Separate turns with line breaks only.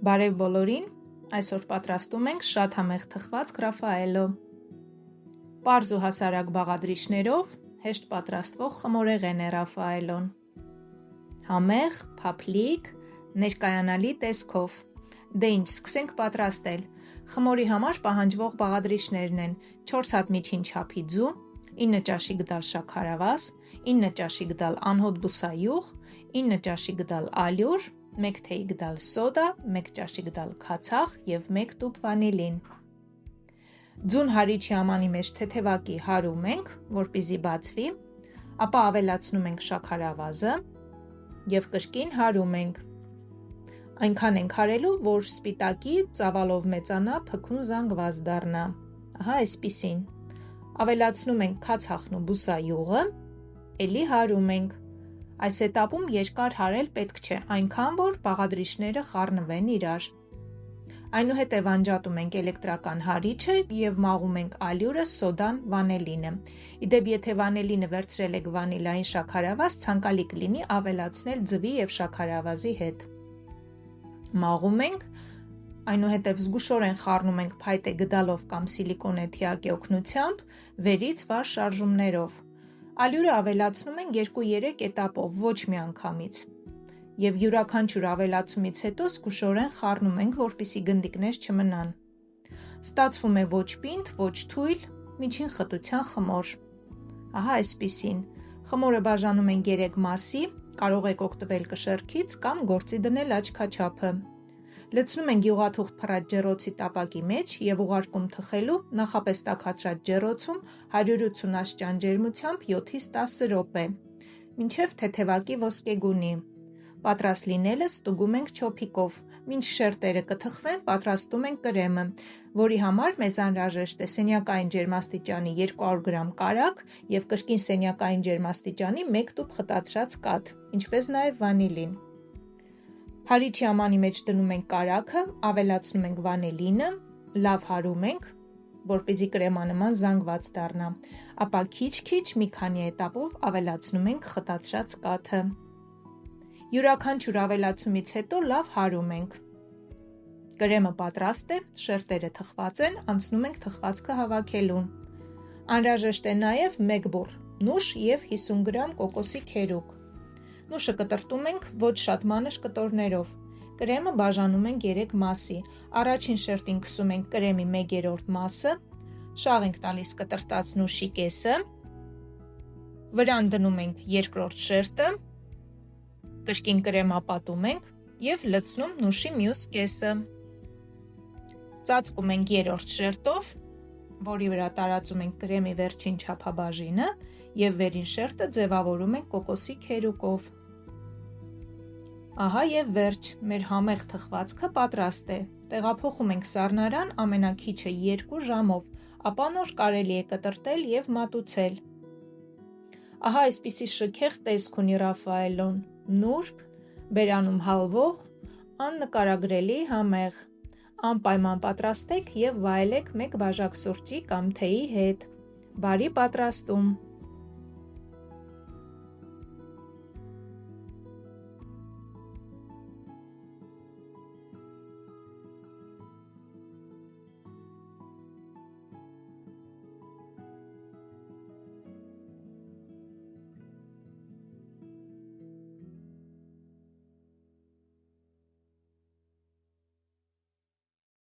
Բարև բոլորին, այսօր պատրաստում ենք շատ համեղ թխված Ռաֆաելո։ Պարզ ու հասարակ բաղադրիչներով հեշտ պատրաստվող խմորեղեն է Ռաֆաելոն։ Համեղ, փափլիկ, ներկայանալի տեսքով։ Դե ինչ, սկսենք պատրաստել։ Խմորի համար պահանջվող բաղադրիչներն են 4 հատ միջին չափի ձու, 9 ճաշի գդալ շաքարավազ, 9 ճաշի գդալ անհոտ բուսայուղ, 9 ճաշի գդալ ալյուր, 1 թեյ գդալ սոդա, 1 ճաշի գդալ քացախ և 1 տուփ վանիլին։ Ձուն հարիչի ամանի մեջ թեթևակի հարում ենք, որպեսզի բացվի, ապա ավելացնում ենք շաքարավազը և կրկին հարում ենք։ Այնքան ենք հարելու, որ սպիտակի ծավալով մեծանա, փքուն զանգված դառնա։ Ահա այսպիսին։ Ավելացնում ենք քացախն ու բուսայուղը, էլի հարում ենք։ Այս էտապում երկար հարել պետք չէ, այնքան որ բաղադրիչները խառնվեն իրար։ Այնուհետև անջատում ենք էլեկտրական հարիչը և մաղում ենք ալյուրը, սոդան, վանիլինը։ Իդեպ, եթե վանիլինը վերցրել եք վանիլային շաքարավազ, ցանկալի կլինի ավելացնել ձվի և շաքարավազի հետ։ Մաղում ենք, այնուհետև զգուշորեն խառնում ենք փայտե գդալով կամ սիլիկոնե թիակի օգնությամբ, վերից վար շարժումներով։ Ալյուրը ավելացնում ենք 2-3 էտապով, ոչ միանգամից։ Եվ յուրաքանչյուր ավելացումից հետո զգուշորեն խառնում ենք, որպեսզի գնդիկներ չմնան։ Ստացվում է ոչ պինդ, ոչ թույլ, միջին խտության խմոր։ Ահա այսպիսին։ Խմորը բաժանում ենք 3 մասի, կարող եք օգտվել կշեռքից կամ գործի դնել աչքաչափը։ Լցնում ենք յուղաթուղթ փռած ջեռոցի տապակի մեջ և ուղարկում թխելու նախապես տաքացրած ջեռոցում 180 աստիճան ջերմությամբ 7-ից 10 րոպե, մինչև թեթևակի ոսկեգունի։ Պատրաստ լինելը ստուգում ենք չոփիկով, մինչ շերտերը կթխվեն, պատրաստում ենք կրեմը, որի համար մեզ անհրաժեշտ է սենյակային ջերմաստիճանի 200 գրամ կարագ և կրկին սենյակային ջերմաստիճանի 1 տուփ խտացրած կաթ, ինչպես նաև վանիլին։ Հարիչի ամանի մեջ դնում ենք կարագը, ավելացնում ենք վանիլինը, լավ հարում ենք, որպեսզի կրեմանման զանգված դառնա, ապա քիչ-քիչ մի քանի էտապով ավելացնում ենք խտացրած կաթը։ Յուրաքանչյուր ավելացումից հետո լավ հարում ենք։ Կրեմը պատրաստ է, շերտերը թխված են, անցնում ենք թխվածքը հավաքելուն։ Անհրաժեշտ է նաև 1 բուռ նուշ և 50 գրամ կոկոսի քերուկ։ Նուշը կտրտում ենք ոչ շատ մանր կտորներով։ Կրեմը բաժանում ենք 3 մասի։ Առաջին շերտին քսում ենք կրեմի 1/3 մասը, շաղ ենք տալիս կտրտած նուշի կեսը, վրան դնում ենք երկրորդ շերտը, կրկին կրեմ ապատում ենք և լցնում նուշի մյուս կեսը։ Ծածկում ենք 3-րդ շերտով, որի վրա տարածում ենք կրեմի վերջին չափաբաժինը և վերին շերտը ձևավորում ենք կոկոսի քերուկով։ Ահա և վերջ, մեր համեղ թխվածքը պատրաստ է։ Տեղափոխում ենք սառնարան ամենաքիչը 2 ժամով, ապա նոր կարելի է կտրտել և մատուցել։ Ահա այսպիսի շքեղ տեսք ունի Ռաֆաելոն, նուրբ, բերանում հալվող, աննկարագրելի համեղ։ Անպայման պատրաստեք և վայելեք 1 բաժակ սուրճի կամ թեյի հետ։ Բարի պատրաստում։